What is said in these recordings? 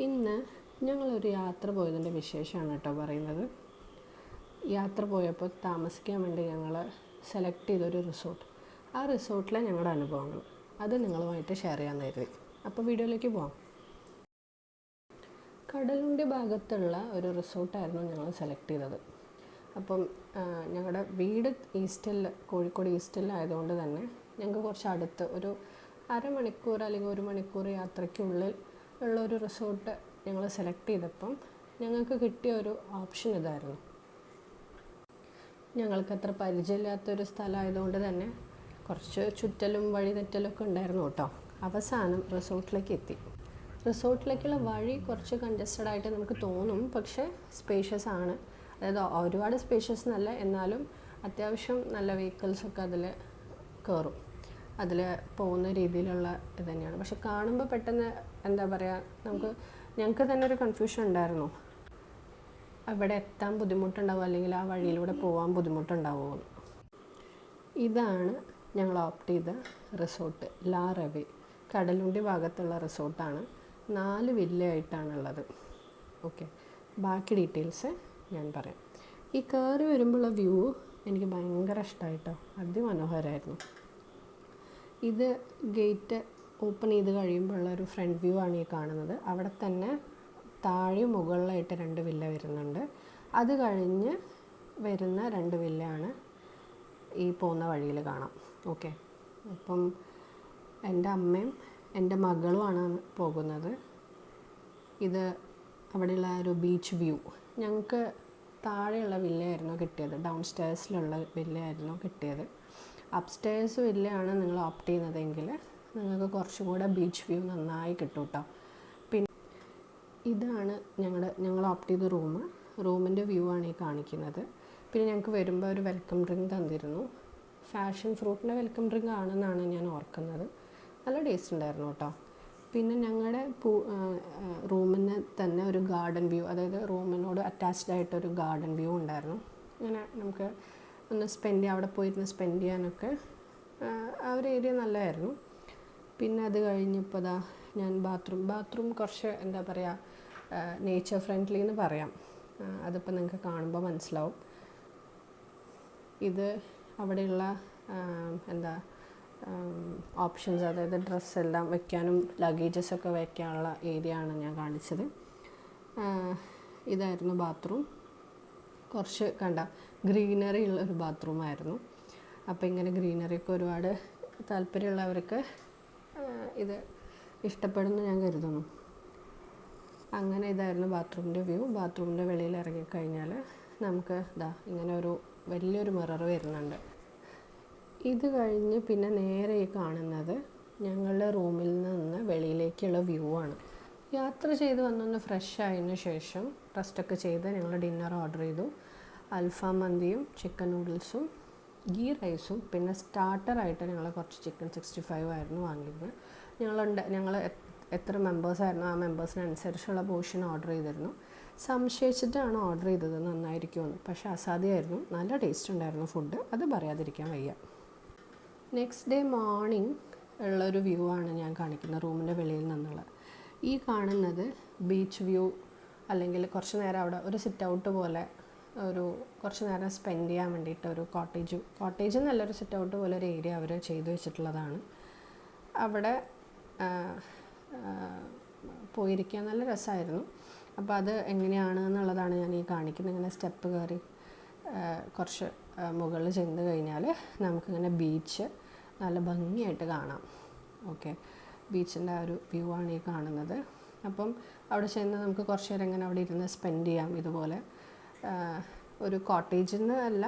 ഇന്ന് ഞങ്ങളൊരു യാത്ര പോയതിൻ്റെ വിശേഷമാണ് കേട്ടോ പറയുന്നത്. യാത്ര പോയപ്പോൾ താമസിക്കാൻ വേണ്ടി ഞങ്ങൾ സെലക്ട് ചെയ്തൊരു റിസോർട്ട്, ആ റിസോർട്ടിലെ ഞങ്ങളുടെ അനുഭവങ്ങൾ അത് നിങ്ങളുമായിട്ട് ഷെയർ ചെയ്യാൻ കരുതി. അപ്പോൾ വീഡിയോയിലേക്ക് പോകാം. കടലുണ്ടി ഭാഗത്തുള്ള ഒരു റിസോർട്ടായിരുന്നു ഞങ്ങൾ സെലക്ട് ചെയ്തത്. അപ്പം ഞങ്ങളുടെ വീട് കോഴിക്കോട് ഈസ്റ്റിലായതുകൊണ്ട് തന്നെ ഞങ്ങൾക്ക് കുറച്ച് അടുത്ത് ഒരു അരമണിക്കൂർ അല്ലെങ്കിൽ 1 മണിക്കൂർ യാത്രയ്ക്കുള്ളിൽ ഉള്ളൊരു റിസോർട്ട് ഞങ്ങൾ സെലക്ട് ചെയ്തപ്പം ഞങ്ങൾക്ക് കിട്ടിയ ഒരു ഓപ്ഷൻ ഇതായിരുന്നു. ഞങ്ങൾക്ക് അത്ര പരിചയമില്ലാത്തൊരു സ്ഥലമായതുകൊണ്ട് തന്നെ കുറച്ച് ചുറ്റലും വഴി തെറ്റലൊക്കെ ഉണ്ടായിരുന്നു കേട്ടോ. അവസാനം റിസോർട്ടിലേക്ക് എത്തി. റിസോർട്ടിലേക്കുള്ള വഴി കുറച്ച് കൺജസ്റ്റഡ് ആയിട്ട് നമുക്ക് തോന്നും, പക്ഷേ സ്പേഷ്യസ് ആണ്. അതായത് ഒരുപാട് സ്പേഷ്യസ് എന്നല്ല, എന്നാലും അത്യാവശ്യം നല്ല വെഹിക്കിൾസൊക്കെ അതിൽ കയറും, അതിൽ പോകുന്ന രീതിയിലുള്ള ഇത് തന്നെയാണ്. പക്ഷെ കാണുമ്പോൾ പെട്ടെന്ന് എന്താ പറയുക, ഞങ്ങൾക്ക് തന്നെ ഒരു കൺഫ്യൂഷൻ ഉണ്ടായിരുന്നു, അവിടെ എത്താൻ ബുദ്ധിമുട്ടുണ്ടാവും അല്ലെങ്കിൽ ആ വഴിയിലൂടെ പോകാൻ ബുദ്ധിമുട്ടുണ്ടാവുമോ. ഇതാണ് ഞങ്ങൾ ഓപ്റ്റ് ചെയ്ത റിസോർട്ട്, ലാ റവേ. കടലുണ്ടി ഭാഗത്തുള്ള റിസോർട്ടാണ്. 4 വില്ലയായിട്ടാണുള്ളത്. ഓക്കെ, ബാക്കി ഡീറ്റെയിൽസ് ഞാൻ പറയാം. ഈ കയറി വരുമ്പോഴുള്ള വ്യൂ എനിക്ക് ഭയങ്കര ഇഷ്ടമായിട്ടോ, അതിമനോഹരമായിരുന്നു. ഇത് ഗേറ്റ് ഓപ്പൺ ചെയ്ത് കഴിയുമ്പോഴുള്ളൊരു ഫ്രണ്ട് വ്യൂ ആണ് ഈ കാണുന്നത്. അവിടെ തന്നെ താഴെയും മുകളിലായിട്ട് 2 വില്ല വരുന്നുണ്ട്. അത് കഴിഞ്ഞ് വരുന്ന 2 വില്ലയാണ് ഈ പോകുന്ന വഴിയിൽ കാണാം. ഓക്കെ, അപ്പം എൻ്റെ അമ്മയും എൻ്റെ മകളുമാണ് പോകുന്നത്. ഇത് അവിടെയുള്ള ഒരു ബീച്ച് വ്യൂ. ഞങ്ങൾക്ക് താഴെയുള്ള വില്ലയായിരുന്നു കിട്ടിയത്, ഡൗൺ സ്റ്റേഴ്സിലുള്ള വില്ലയായിരുന്നു കിട്ടിയത്. അപ്സ്റ്റേഴ്സ് വില്ലയാണ് നിങ്ങൾ ഓപ്റ്റ് ചെയ്യുന്നതെങ്കിൽ നിങ്ങൾക്ക് കുറച്ചും കൂടെ ബീച്ച് വ്യൂ നന്നായി കിട്ടും കേട്ടോ. പിന്നെ ഇതാണ് ഞങ്ങൾ ഓപ്റ്റ് ചെയ്ത റൂമിൻ്റെ വ്യൂ ആണ് ഈ കാണിക്കുന്നത്. പിന്നെ ഞങ്ങൾക്ക് വരുമ്പോൾ ഒരു വെൽക്കം ഡ്രിങ്ക് തന്നിരുന്നു. ഫാഷൻ ഫ്രൂട്ടിൻ്റെ വെൽക്കം ഡ്രിങ്ക് ആണെന്നാണ് ഞാൻ ഓർക്കുന്നത്. നല്ല ടേസ്റ്റ് ഉണ്ടായിരുന്നു കേട്ടോ. പിന്നെ ഞങ്ങളുടെ റൂമിന് തന്നെ ഒരു ഗാർഡൻ വ്യൂ, അതായത് റൂമിനോട് അറ്റാച്ച്ഡ് ആയിട്ടൊരു ഗാർഡൻ വ്യൂ ഉണ്ടായിരുന്നു. അങ്ങനെ നമുക്ക് ഒന്ന് അവിടെ പോയിരുന്ന് സ്പെൻഡ് ചെയ്യാനൊക്കെ ആ ഒരു ഏരിയ നല്ലതായിരുന്നു. പിന്നെ അത് കഴിഞ്ഞപ്പോൾ ഞാൻ ബാത്റൂം കുറച്ച് എന്താ പറയുക, നേച്ചർ ഫ്രണ്ട്ലി എന്ന് പറയാം. അതിപ്പോൾ നിങ്ങൾക്ക് കാണുമ്പോൾ മനസ്സിലാവും. ഇത് അവിടെയുള്ള ഓപ്ഷൻസ്, അതായത് ഡ്രസ്സെല്ലാം വെക്കാനും ലഗേജസൊക്കെ വയ്ക്കാനുള്ള ഏരിയ ആണ് ഞാൻ കാണിച്ചത്. ഇതായിരുന്നു ബാത്റൂം. കുറച്ച് ഗ്രീനറി ഉള്ളൊരു ബാത്റൂമായിരുന്നു. അപ്പോൾ ഇങ്ങനെ ഗ്രീനറിയൊക്കെ ഒരുപാട് താല്പര്യമുള്ളവർക്ക് ഇത് ഇഷ്ടപ്പെടുമെന്ന് ഞാൻ കരുതുന്നു. അങ്ങനെ ഇതായിരുന്നു ബാത്റൂമിൻ്റെ വ്യൂ. ബാത്റൂമിൻ്റെ വെളിയിൽ ഇറങ്ങിക്കഴിഞ്ഞാൽ നമുക്ക് ഇങ്ങനെ ഒരു വലിയൊരു മിറർ വരുന്നുണ്ട്. ഇത് കഴിഞ്ഞ് പിന്നെ നേരെ ഈ കാണുന്നത് ഞങ്ങളുടെ റൂമിൽ നിന്ന് വെളിയിലേക്കുള്ള വ്യൂ ആണ്. യാത്ര ചെയ്ത് വന്നൊന്ന് ഫ്രഷ് ആയതിനു ശേഷം റെസ്റ്റൊക്കെ ചെയ്ത് ഞങ്ങൾ ഡിന്നർ ഓർഡർ ചെയ്തു. അൽഫാം മന്തിയും ചിക്കൻ നൂഡിൽസും ഗീ റൈസും പിന്നെ സ്റ്റാർട്ടറായിട്ട് ഞങ്ങൾ കുറച്ച് ചിക്കൻ 65 ആയിരുന്നു വാങ്ങിയിരുന്നത്. ഞങ്ങൾ എത്ര മെമ്പേഴ്സായിരുന്നു ആ മെമ്പേഴ്സിനനുസരിച്ചുള്ള പോർഷൻ ഓർഡർ ചെയ്തിരുന്നു. സംശയിച്ചിട്ടാണ് ഓർഡർ ചെയ്തത് നന്നായിരിക്കുമെന്ന്. പക്ഷേ അസാധ്യമായിരുന്നു, നല്ല ടേസ്റ്റ് ഉണ്ടായിരുന്നു ഫുഡ്, അത് പറയാതിരിക്കാൻ വയ്യ. നെക്സ്റ്റ് ഡേ മോർണിംഗ് ഉള്ളൊരു വ്യൂ ആണ് ഞാൻ കാണിക്കുന്നത് റൂമിൻ്റെ വെളിയിൽ നിന്നുള്ള. ഈ കാണുന്നത് ബീച്ച് വ്യൂ, അല്ലെങ്കിൽ കുറച്ച് നേരം അവിടെ ഒരു സിറ്റ് ഔട്ട് പോലെ കുറച്ച് നേരം സ്പെൻഡ് ചെയ്യാൻ വേണ്ടിയിട്ട് ഒരു കോട്ടേജ് നല്ലൊരു സിറ്റ് ഔട്ട് പോലെ ഒരു ഏരിയ അവർ ചെയ്തു വെച്ചിട്ടുള്ളതാണ്. അവിടെ പോയിരിക്കാൻ നല്ല രസമായിരുന്നു. അപ്പോൾ അത് എങ്ങനെയാണ് എന്നുള്ളതാണ് ഞാൻ ഈ കാണിക്കുന്നത്. ഇങ്ങനെ സ്റ്റെപ്പ് കയറി കുറച്ച് മുകളിൽ ചെന്ന് കഴിഞ്ഞാൽ നമുക്കിങ്ങനെ ബീച്ച് നല്ല ഭംഗിയായിട്ട് കാണാം. ഓക്കെ, ബീച്ചിൻ്റെ ആ ഒരു വ്യൂ ആണ് ഈ കാണുന്നത്. അപ്പം അവിടെ ചെന്ന് നമുക്ക് കുറച്ച് നേരം ഇങ്ങനെ അവിടെ ഇരുന്ന് സ്പെൻഡ് ചെയ്യാം. ഇതുപോലെ ഒരു കോട്ടേജിൽ നിന്ന് അല്ല,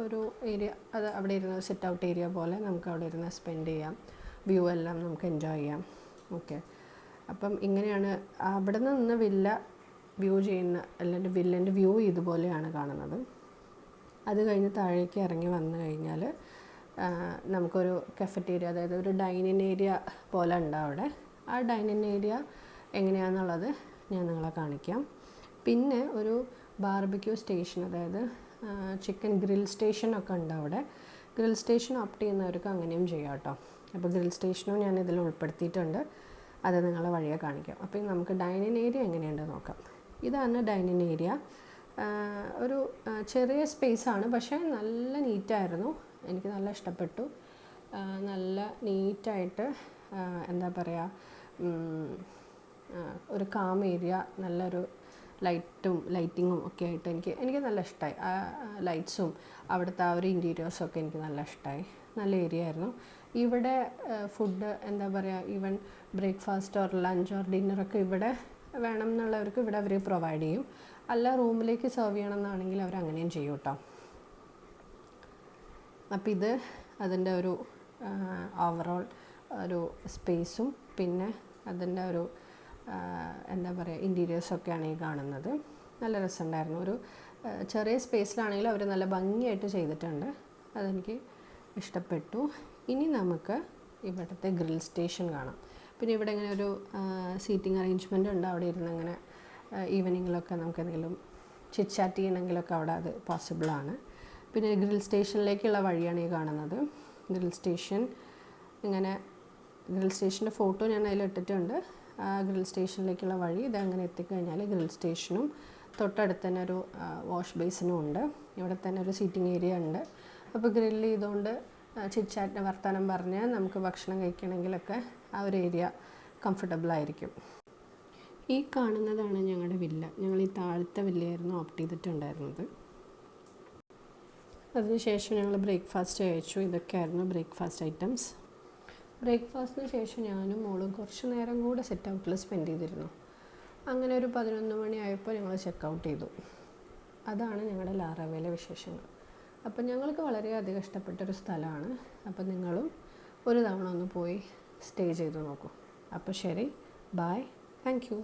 ഒരു ഏരിയ, അത് അവിടെ ഇരുന്ന് സിറ്റ് ഔട്ട് ഏരിയ പോലെ നമുക്ക് അവിടെ ഇരുന്ന് സ്പെൻഡ് ചെയ്യാം. വ്യൂ എല്ലാം നമുക്ക് എൻജോയ് ചെയ്യാം. ഓക്കെ, അപ്പം ഇങ്ങനെയാണ് അവിടെ നിന്ന് വില്ല വ്യൂ ചെയ്യുന്ന, അല്ലെങ്കിൽ വില്ലൻ്റെ വ്യൂ ഇതുപോലെയാണ് കാണുന്നത്. അത് കഴിഞ്ഞ് താഴേക്ക് ഇറങ്ങി വന്നു കഴിഞ്ഞാൽ നമുക്കൊരു കഫറ്റേരിയ, അതായത് ഒരു ഡൈനിങ് ഏരിയ പോലെ ഉണ്ട് അവിടെ. ആ ഡൈനിങ് ഏരിയ എങ്ങനെയാണെന്നുള്ളത് ഞാൻ നിങ്ങളെ കാണിക്കാം. പിന്നെ ഒരു ബാർബിക്യൂ സ്റ്റേഷൻ, അതായത് ചിക്കൻ ഗ്രിൽ സ്റ്റേഷനൊക്കെ ഉണ്ട് അവിടെ. ഗ്രിൽ സ്റ്റേഷൻ ഓപ്റ്റ് ചെയ്യുന്നവർക്ക് അങ്ങനെയും ചെയ്യാം കേട്ടോ. അപ്പോൾ ഗ്രിൽ സ്റ്റേഷനും ഞാൻ ഇതിൽ ഉൾപ്പെടുത്തിയിട്ടുണ്ട്. അത് നിങ്ങളെ വഴിയെ കാണിക്കാം. അപ്പോൾ നമുക്ക് ഡൈനിങ് ഏരിയ എങ്ങനെയുണ്ടെന്ന് നോക്കാം. ഇതാണ് ഡൈനിങ് ഏരിയ. ഒരു ചെറിയ സ്പേസാണ്, പക്ഷേ നല്ല നീറ്റായിരുന്നു. എനിക്ക് നല്ല ഇഷ്ടപ്പെട്ടു. നല്ല നീറ്റായിട്ട് എന്താ പറയുക, ഒരു കാം ഏരിയ, നല്ലൊരു ലൈറ്റിങ്ങും ഒക്കെ ആയിട്ട് എനിക്ക് നല്ല ഇഷ്ടമായി. ആ ലൈറ്റ്സും അവിടുത്തെ ആ ഒരു ഇൻറ്റീരിയേഴ്സൊക്കെ എനിക്ക് നല്ല ഇഷ്ടമായി. നല്ല ഏരിയ ആയിരുന്നു. ഇവിടെ ഫുഡ് എന്താ പറയുക, even breakfast or lunch or ഡിന്നറൊക്കെ ഇവിടെ വേണം എന്നുള്ളവർക്ക് ഇവിടെ അവർ പ്രൊവൈഡ് ചെയ്യും. അല്ല റൂമിലേക്ക് സെർവ് ചെയ്യണമെന്നാണെങ്കിൽ അവർ അങ്ങനെയും ചെയ്യും കേട്ടോ. അപ്പോൾ ഇത് അതിൻ്റെ ഒരു ഓവറോൾ ഒരു സ്പേസും പിന്നെ അതിൻ്റെ ഒരു എന്താ പറയുക ഇൻറ്റീരിയേഴ്സൊക്കെയാണ് ഈ കാണുന്നത്. നല്ല രസമുണ്ടായിരുന്നു. ഒരു ചെറിയ സ്പേസിലാണെങ്കിലും അവർ നല്ല ഭംഗിയായിട്ട് ചെയ്തിട്ടുണ്ട്. അതെനിക്ക് ഇഷ്ടപ്പെട്ടു. ഇനി നമുക്ക് ഇവിടുത്തെ ഗ്രിൽ സ്റ്റേഷൻ കാണാം. പിന്നെ ഇവിടെ ഇങ്ങനെ ഒരു സീറ്റിംഗ് അറേഞ്ച്മെൻ്റ് ഉണ്ട്. അവിടെ ഇരുന്ന് അങ്ങനെ ഈവനിങ്ങിലൊക്കെ നമുക്ക് എന്തെങ്കിലും ചിറ്റ് ചെയ്യണമെങ്കിലൊക്കെ അവിടെ അത് പോസിബിളാണ്. പിന്നെ ഗ്രിൽ സ്റ്റേഷനിലേക്കുള്ള വഴിയാണ് ഈ കാണുന്നത്. ഗ്രിൽ സ്റ്റേഷൻ ഇങ്ങനെ, ഗ്രിൽ സ്റ്റേഷൻ്റെ ഫോട്ടോ ഞാൻ അതിലിട്ടിട്ടുണ്ട്. ഗ്രിൽ സ്റ്റേഷനിലേക്കുള്ള വഴി ഇതങ്ങനെ എത്തിക്കഴിഞ്ഞാൽ ഗ്രിൽ സ്റ്റേഷനും തൊട്ടടുത്ത് തന്നെ ഒരു വാഷ് ബേസിനും ഉണ്ട്. ഇവിടെ തന്നെ ഒരു സീറ്റിംഗ് ഏരിയ ഉണ്ട്. അപ്പോൾ ഗ്രില്ല് ചെയ്തുകൊണ്ട് ചിറ്റ് വർത്തമാനം പറഞ്ഞ് നമുക്ക് ഭക്ഷണം കഴിക്കണമെങ്കിലൊക്കെ ആ ഒരു ഏരിയ കംഫർട്ടബിളായിരിക്കും. ഈ കാണുന്നതാണ് ഞങ്ങളുടെ വില്ല. ഞങ്ങൾ ഈ താഴത്തെ വില്ലയായിരുന്നു ഓപ്റ്റ് ചെയ്തിട്ടുണ്ടായിരുന്നത്. അതിനുശേഷം ഞങ്ങൾ ബ്രേക്ക്ഫാസ്റ്റ് കഴിച്ചു. ഇതൊക്കെയായിരുന്നു ബ്രേക്ക്ഫാസ്റ്റ് ഐറ്റംസ്. ബ്രേക്ക്ഫാസ്റ്റിന് ശേഷം ഞാനും മോളും കുറച്ച് നേരം കൂടെ സെറ്റ് ഔട്ടിൽ സ്പെൻഡ് ചെയ്തിരുന്നു. അങ്ങനെ ഒരു 11 മണിയായപ്പോൾ ഞങ്ങൾ ചെക്കൗട്ട് ചെയ്തു. അതാണ് ഞങ്ങളുടെ ലാറാവേയിലെ വിശേഷങ്ങൾ. അപ്പം ഞങ്ങൾക്ക് വളരെയധികം ഇഷ്ടപ്പെട്ടൊരു സ്ഥലമാണ്. അപ്പം നിങ്ങളും ഒരു തവണ ഒന്ന് പോയി സ്റ്റേ ചെയ്ത് നോക്കൂ. അപ്പോൾ ശരി, ബൈ, താങ്ക് യു.